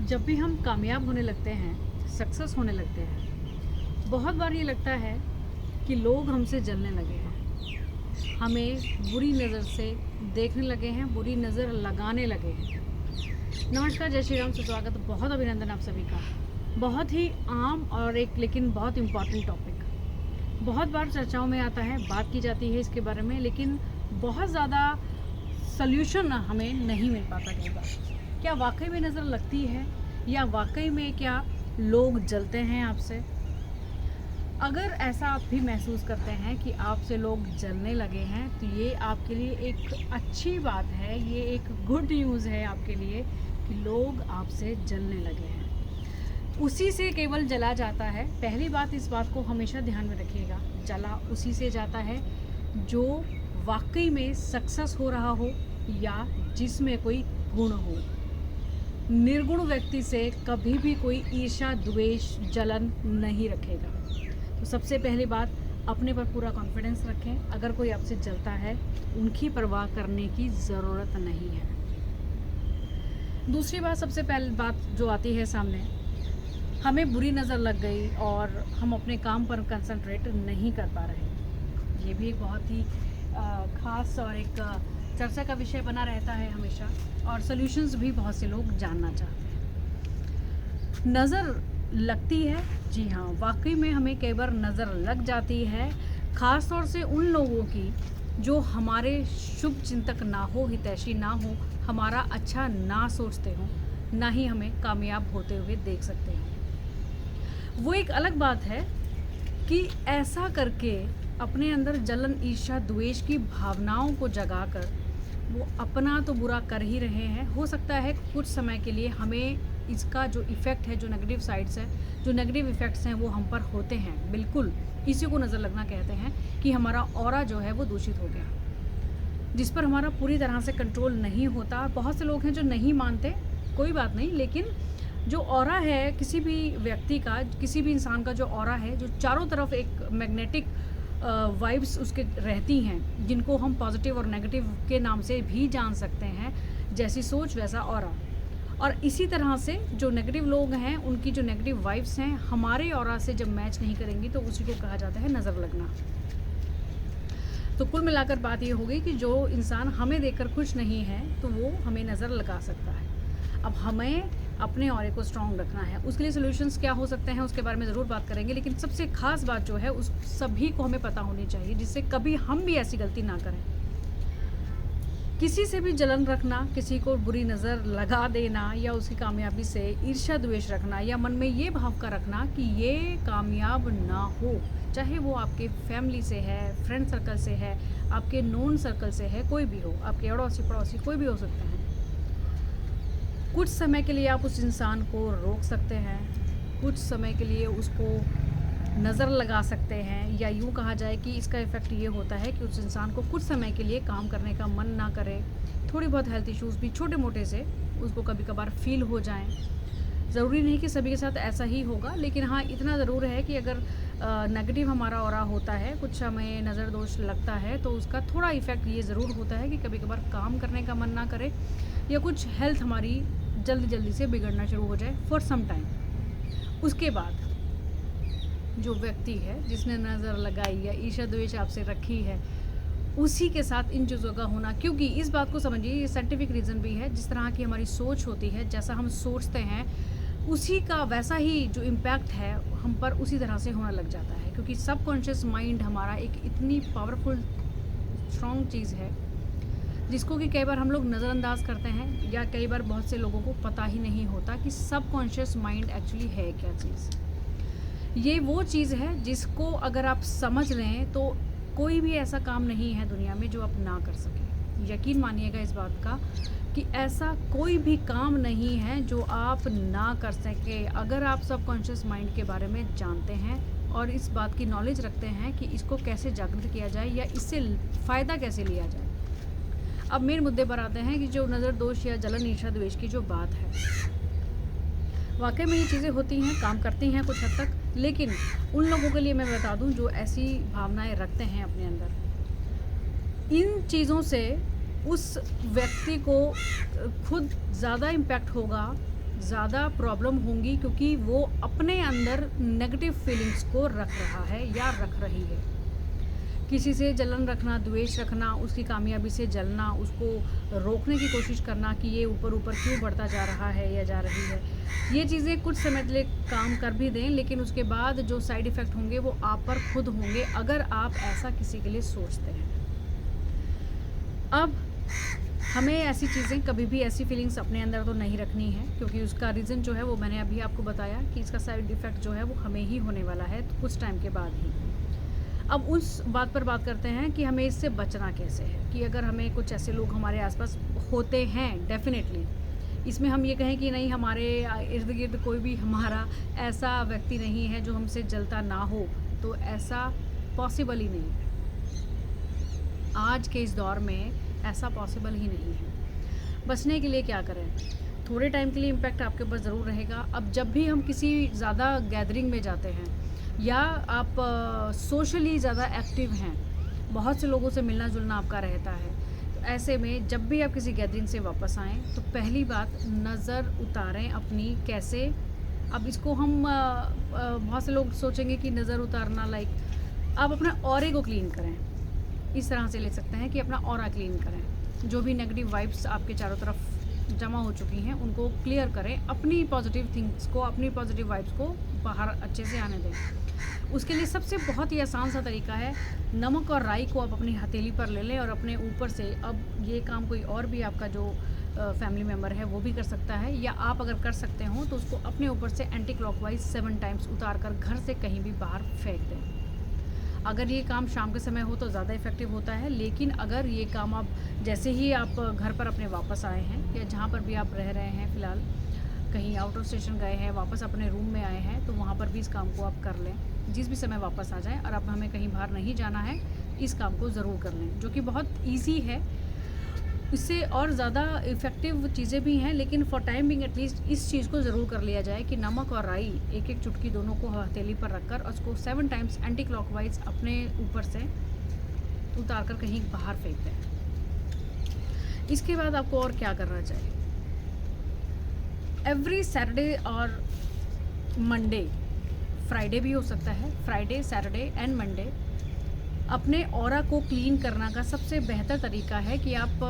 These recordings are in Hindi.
जब भी हम कामयाब होने लगते हैं, सक्सेस होने लगते हैं, बहुत बार ये लगता है कि लोग हमसे जलने लगे हैं, हमें बुरी नज़र से देखने लगे हैं, बुरी नज़र लगाने लगे हैं। नमस्कार, जय श्री राम, सुस्वागत, बहुत अभिनंदन आप सभी का। बहुत ही आम और एक लेकिन बहुत इम्पॉर्टेंट टॉपिक बहुत बार चर्चाओं में आता है, बात की जाती है इसके बारे में, लेकिन बहुत ज़्यादा सल्यूशन हमें नहीं मिल पाता कई बार। क्या वाकई में नज़र लगती है या वाकई में क्या लोग जलते हैं आपसे? अगर ऐसा आप भी महसूस करते हैं कि आपसे लोग जलने लगे हैं, तो ये आपके लिए एक अच्छी बात है, ये एक गुड न्यूज़ है आपके लिए कि लोग आपसे जलने लगे हैं। उसी से केवल जला जाता है। पहली बात, इस बात को हमेशा ध्यान में रखिएगा, जला उसी से जाता है जो वाकई में सक्सेस हो रहा हो या जिसमें कोई गुण हो। निर्गुण व्यक्ति से कभी भी कोई ईर्ष्या, द्वेष, जलन नहीं रखेगा। तो सबसे पहली बात, अपने पर पूरा कॉन्फिडेंस रखें। अगर कोई आपसे जलता है, उनकी परवाह करने की ज़रूरत नहीं है। दूसरी बात, सबसे पहली बात जो आती है सामने, हमें बुरी नज़र लग गई और हम अपने काम पर कंसंट्रेट नहीं कर पा रहे। ये भी एक बहुत ही ख़ास और एक चर्चा का विषय बना रहता है हमेशा, और सॉल्यूशंस भी बहुत से लोग जानना चाहते हैं। नज़र लगती है, जी हाँ, वाकई में हमें कई बार नज़र लग जाती है, ख़ास तौर से उन लोगों की जो हमारे शुभ चिंतक ना हो, हितैषी ना हो, हमारा अच्छा ना सोचते हो, ना ही हमें कामयाब होते हुए देख सकते हो। वो एक अलग बात है कि ऐसा करके अपने अंदर जलन, ईर्ष्या, द्वेष की भावनाओं को जगाकर वो अपना तो बुरा कर ही रहे हैं। हो सकता है कुछ समय के लिए हमें इसका जो इफ़ेक्ट है, जो नेगेटिव साइड्स हैं, जो नेगेटिव इफ़ेक्ट्स हैं, वो हम पर होते हैं। बिल्कुल, इसी को नज़र लगना कहते हैं कि हमारा ऑरा जो है वो दूषित हो गया, जिस पर हमारा पूरी तरह से कंट्रोल नहीं होता। बहुत से लोग हैं जो नहीं मानते, कोई बात नहीं, लेकिन जो ऑरा है किसी भी व्यक्ति का, किसी भी इंसान का जो ऑरा है, जो चारों तरफ एक मैग्नेटिक वाइब्स उसके रहती हैं, जिनको हम पॉजिटिव और नेगेटिव के नाम से भी जान सकते हैं। जैसी सोच वैसा ऑरा। और इसी तरह से जो नेगेटिव लोग हैं, उनकी जो नेगेटिव वाइब्स हैं, हमारे ऑरा से जब मैच नहीं करेंगी तो उसी को कहा जाता है नज़र लगना। तो कुल मिलाकर बात ये होगी कि जो इंसान हमें देखकर खुश नहीं है, तो वो हमें नज़र लगा सकता है। अब हमें अपने ऑरे को स्ट्रॉन्ग रखना है। उसके लिए सॉल्यूशंस क्या हो सकते हैं, उसके बारे में ज़रूर बात करेंगे, लेकिन सबसे ख़ास बात जो है उस सभी को हमें पता होनी चाहिए, जिससे कभी हम भी ऐसी गलती ना करें। किसी से भी जलन रखना, किसी को बुरी नज़र लगा देना, या उसकी कामयाबी से ईर्ष्या, द्वेष रखना, या मन में ये भाव का रखना कि ये कामयाब ना हो, चाहे वो आपके फैमिली से है, फ्रेंड सर्कल से है, आपके नोन सर्कल से है, कोई भी हो, आपके अड़ोसी पड़ोसी कोई भी हो सकते हैं। कुछ समय के लिए आप उस इंसान को रोक सकते हैं, कुछ समय के लिए उसको नज़र लगा सकते हैं, या यूँ कहा जाए कि इसका इफ़ेक्ट ये होता है कि उस इंसान को कुछ समय के लिए काम करने का मन ना करे। थोड़ी बहुत हेल्थ इश्यूज़ भी छोटे मोटे से उसको कभी कभार फील हो जाएं। ज़रूरी नहीं कि सभी के साथ ऐसा ही होगा, लेकिन हाँ, इतना ज़रूर है कि अगर नेगेटिव हमारा ऑरा होता है, कुछ समय नज़र दोष लगता है, तो उसका थोड़ा इफ़ेक्ट ये ज़रूर होता है कि कभी कभार काम करने का मन ना करे, या कुछ हेल्थ हमारी जल्दी जल्दी से बिगड़ना शुरू हो जाए फॉर सम टाइम। उसके बाद जो व्यक्ति है जिसने नज़र लगाई या ईर्ष्या द्वेष आपसे रखी है, उसी के साथ इन चीज़ों का होना, क्योंकि इस बात को समझिए, ये साइंटिफिक रीज़न भी है, जिस तरह की हमारी सोच होती है, जैसा हम सोचते हैं, उसी का वैसा ही जो इम्पैक्ट है हम पर उसी तरह से होना लग जाता है। क्योंकि सबकॉन्शियस माइंड हमारा एक इतनी पावरफुल स्ट्रॉन्ग चीज़ है, जिसको कि कई बार हम लोग नज़रअंदाज करते हैं, या कई बार बहुत से लोगों को पता ही नहीं होता कि सबकॉन्शियस माइंड एक्चुअली है क्या चीज़। ये वो चीज़ है जिसको अगर आप समझ लें तो कोई भी ऐसा काम नहीं है दुनिया में जो आप ना कर सकें। यकीन मानिएगा इस बात का कि ऐसा कोई भी काम नहीं है जो आप ना कर सके, अगर आप सबकॉन्शियस माइंड के बारे में जानते हैं और इस बात की नॉलेज रखते हैं कि इसको कैसे जागृत किया जाए या इससे फ़ायदा कैसे लिया जाए। अब मेन मुद्दे पर आते हैं कि जो नज़र दोष या जलन, ईर्ष्या, द्वेष की जो बात है, वाकई में ये चीज़ें होती हैं, काम करती हैं कुछ हद तक, लेकिन उन लोगों के लिए मैं बता दूं जो ऐसी भावनाएं रखते हैं अपने अंदर, इन चीज़ों से उस व्यक्ति को खुद ज़्यादा इम्पैक्ट होगा ज़्यादा प्रॉब्लम होंगी, क्योंकि वो अपने अंदर नेगेटिव फीलिंग्स को रख रहा है या रख रही है। किसी से जलन रखना, द्वेष रखना, उसकी कामयाबी से जलना, उसको रोकने की कोशिश करना कि ये ऊपर ऊपर क्यों बढ़ता जा रहा है या जा रही है। ये चीज़ें कुछ समय के लिए काम कर भी दें, लेकिन उसके बाद जो साइड इफ़ेक्ट होंगे वो आप पर खुद होंगे, अगर आप ऐसा किसी के लिए सोचते हैं। अब हमें ऐसी चीज़ें, कभी भी ऐसी फीलिंग्स अपने अंदर तो नहीं रखनी है, क्योंकि उसका रीज़न जो है वो मैंने अभी आपको बताया कि इसका साइड इफ़ेक्ट जो है वो हमें ही होने वाला है, तो कुछ टाइम के बाद ही। अब उस बात पर बात करते हैं कि हमें इससे बचना कैसे है, कि अगर हमें कुछ ऐसे लोग हमारे आसपास होते हैं, डेफिनेटली इसमें हम ये कहें कि नहीं, हमारे इर्द गिर्द कोई भी हमारा ऐसा व्यक्ति नहीं है जो हमसे जलता ना हो, तो ऐसा पॉसिबल ही नहीं है। आज के इस दौर में ऐसा पॉसिबल ही नहीं है। बचने के लिए क्या करें? थोड़े टाइम के लिए इम्पैक्ट आपके ऊपर ज़रूर रहेगा। अब जब भी हम किसी ज़्यादा गैदरिंग में जाते हैं या आप सोशली ज़्यादा एक्टिव हैं, बहुत से लोगों से मिलना जुलना आपका रहता है, तो ऐसे में जब भी आप किसी गैदरिंग से वापस आएँ तो पहली बात नज़र उतारें अपनी। कैसे? अब इसको हम बहुत से लोग सोचेंगे कि नज़र उतारना लाइक आप अपने ऑरे को क्लीन करें। इस तरह से ले सकते हैं कि अपना ऑरा क्लीन करें। जो भी नेगेटिव वाइब्स आपके चारों तरफ जमा हो चुकी हैं उनको क्लियर करें, अपनी पॉजिटिव थिंग्स को, अपनी पॉजिटिव वाइब्स को बाहर अच्छे से आने दें। उसके लिए सबसे बहुत ही आसान सा तरीका है, नमक और राई को आप अपनी हथेली पर ले लें और अपने ऊपर से, अब ये काम कोई और भी आपका जो फैमिली मेम्बर है वो भी कर सकता है, या आप अगर कर सकते हो तो उसको अपने ऊपर से एंटी क्लॉकवाइज 7 टाइम्स उतार कर घर से कहीं भी बाहर फेंक दें। अगर ये काम शाम के समय हो तो ज़्यादा इफ़ेक्टिव होता है, लेकिन अगर ये काम आप जैसे ही आप घर पर अपने वापस आए हैं या जहाँ पर भी आप रह रहे हैं फ़िलहाल, कहीं आउट ऑफ स्टेशन गए हैं, वापस अपने रूम में आए हैं, तो वहाँ पर भी इस काम को आप कर लें। जिस भी समय वापस आ जाएँ और अब हमें कहीं बाहर नहीं जाना है, इस काम को ज़रूर कर लें, जो कि बहुत ईजी है। इससे और ज़्यादा इफ़ेक्टिव चीज़ें भी हैं, लेकिन फॉर टाइम बिंग एटलीस्ट इस चीज़ को ज़रूर कर लिया जाए कि नमक और राई एक एक चुटकी दोनों को हथेली पर रखकर उसको 7 टाइम्स एंटी क्लॉकवाइज अपने ऊपर से उतार कर कहीं बाहर फेंक दें। इसके बाद आपको और क्या करना चाहिए? एवरी सैटरडे और मंडे, फ्राइडे भी हो सकता है, फ्राइडे, सैटरडे एंड मंडे अपने ऑरा को क्लीन करना का सबसे बेहतर तरीका है कि आप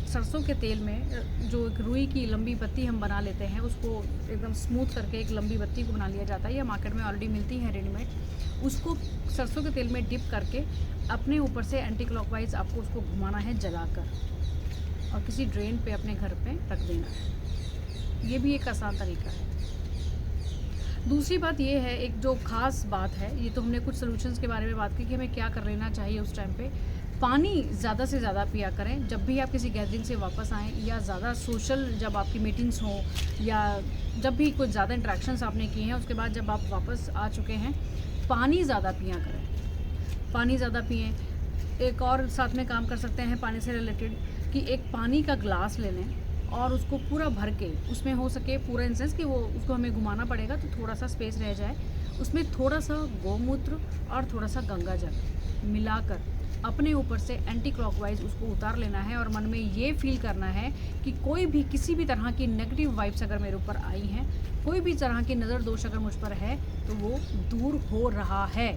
सरसों के तेल में जो एक रुई की लंबी बत्ती हम बना लेते हैं, उसको एकदम स्मूथ करके एक लंबी बत्ती को बना लिया जाता है, या मार्केट में ऑलरेडी मिलती है रेडीमेड, उसको सरसों के तेल में डिप करके अपने ऊपर से एंटी क्लॉकवाइज आपको उसको घुमाना है जलाकर, और किसी ड्रेन पे अपने घर पे रख देना है। ये भी एक आसान तरीका है। दूसरी बात ये है, एक जो ख़ास बात है, ये तो हमने कुछ सॉल्यूशंस के बारे में बात की कि हमें क्या कर लेना चाहिए उस टाइम पे। पानी ज़्यादा से ज़्यादा पिया करें जब भी आप किसी गैदरिंग से वापस आएँ, या ज़्यादा सोशल जब आपकी मीटिंग्स हों, या जब भी कुछ ज़्यादा इंटरेक्शंस आपने किए हैं, उसके बाद जब आप वापस आ चुके हैं, पानी ज़्यादा पिया करें। पानी ज़्यादा पिएँ। एक और साथ में काम कर सकते हैं पानी से रिलेटेड, कि एक पानी का ग्लास ले लें और उसको पूरा भर के, उसमें हो सके पूरा इन सेंस कि वो उसको हमें घुमाना पड़ेगा तो थोड़ा सा स्पेस रह जाए, उसमें थोड़ा सा गौमूत्र और थोड़ा सा गंगा जल मिलाकर अपने ऊपर से एंटी क्लॉकवाइज उसको उतार लेना है, और मन में ये फील करना है कि कोई भी किसी भी तरह की नेगेटिव वाइब्स अगर मेरे ऊपर आई हैं, कोई भी तरह की नज़र दोष अगर मुझ पर है, तो वो दूर हो रहा है।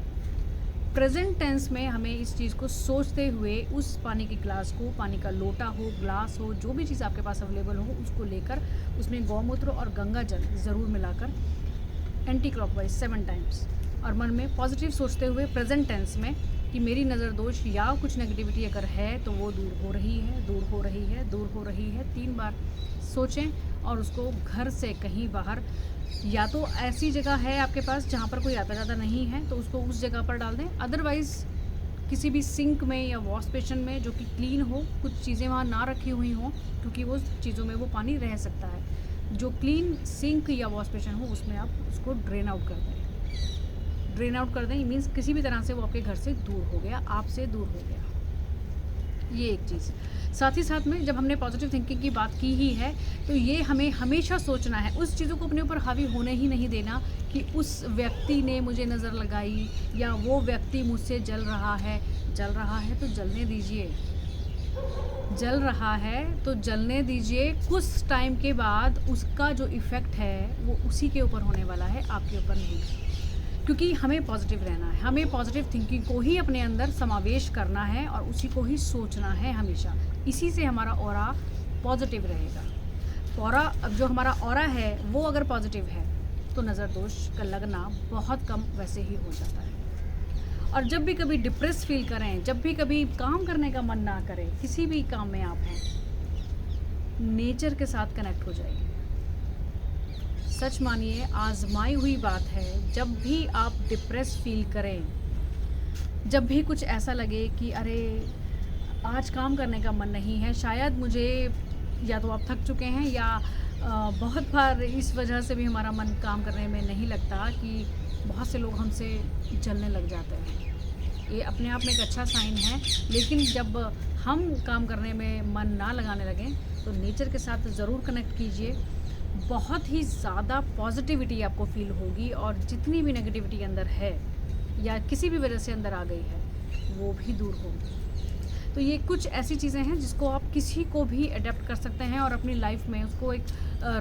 प्रेजेंट टेंस में हमें इस चीज़ को सोचते हुए उस पानी के ग्लास को, पानी का लोटा हो, ग्लास हो, जो भी चीज़ आपके पास अवेलेबल हो, उसको लेकर उसमें गौमूत्र और गंगा जल ज़रूर मिलाकर एंटी क्लॉकवाइज 7 टाइम्स, और मन में पॉजिटिव सोचते हुए प्रेजेंट टेंस में कि मेरी नज़र दोष या कुछ नेगेटिविटी अगर है तो वो दूर हो रही है, दूर हो रही है, दूर हो रही है, 3 बार सोचें, और उसको घर से कहीं बाहर, या तो ऐसी जगह है आपके पास जहाँ पर कोई आता जाता नहीं है तो उसको उस जगह पर डाल दें, अदरवाइज़ किसी भी सिंक में या वॉश बेसिन में जो कि क्लीन हो, कुछ चीज़ें वहाँ ना रखी हुई हों, क्योंकि वो चीज़ों में वो पानी रह सकता है। जो क्लीन सिंक या वॉश बेसिन हो उसमें आप उसको ड्रेन आउट कर दें। ड्रेन आउट कर दें मीन्स किसी भी तरह से वो आपके घर से दूर हो गया, आपसे दूर हो गया। ये एक चीज़। साथ ही साथ में जब हमने पॉजिटिव थिंकिंग की बात की ही है, तो ये हमें हमेशा सोचना है, उस चीज़ों को अपने ऊपर हावी होने ही नहीं देना कि उस व्यक्ति ने मुझे नज़र लगाई या वो व्यक्ति मुझसे जल रहा है तो जलने दीजिए। जल रहा है तो जलने दीजिए, कुछ टाइम के बाद उसका जो इफ़ेक्ट है वो उसी के ऊपर होने वाला है, आपके ऊपर नहीं। क्योंकि हमें पॉजिटिव रहना है, हमें पॉजिटिव थिंकिंग को ही अपने अंदर समावेश करना है और उसी को ही सोचना है हमेशा। इसी से हमारा ऑरा पॉजिटिव रहेगा। ऑरा, अब जो हमारा ऑरा है वो अगर पॉजिटिव है तो नज़र दोष का लगना बहुत कम वैसे ही हो जाता है। और जब भी कभी डिप्रेस फील करें, जब भी कभी काम करने का मन ना करे, किसी भी काम में आप हैं, नेचर के साथ कनेक्ट हो जाइए। सच मानिए, आजमाई हुई बात है, जब भी आप डिप्रेस फील करें, जब भी कुछ ऐसा लगे कि अरे आज काम करने का मन नहीं है, शायद मुझे, या तो आप थक चुके हैं या बहुत बार इस वजह से भी हमारा मन काम करने में नहीं लगता कि बहुत से लोग हमसे जलने लग जाते हैं। ये अपने आप में एक अच्छा साइन है, लेकिन जब हम काम करने में मन ना लगाने लगें तो नेचर के साथ ज़रूर कनेक्ट कीजिए। बहुत ही ज़्यादा पॉजिटिविटी आपको फील होगी और जितनी भी नेगेटिविटी अंदर है या किसी भी वजह से अंदर आ गई है वो भी दूर होगी। तो ये कुछ ऐसी चीज़ें हैं जिसको आप किसी को भी अडेप्ट कर सकते हैं और अपनी लाइफ में उसको एक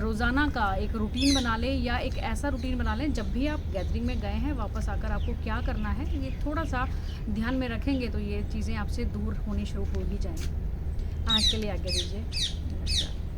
रोज़ाना का एक रूटीन बना लें, या एक ऐसा रूटीन बना लें जब भी आप गैदरिंग में गए हैं वापस आकर आपको क्या करना है, ये थोड़ा सा ध्यान में रखेंगे तो ये चीज़ें आपसे दूर होनी शुरू हो ही जाएंगी। आज के लिए आज्ञा दीजिए। नमस्कार।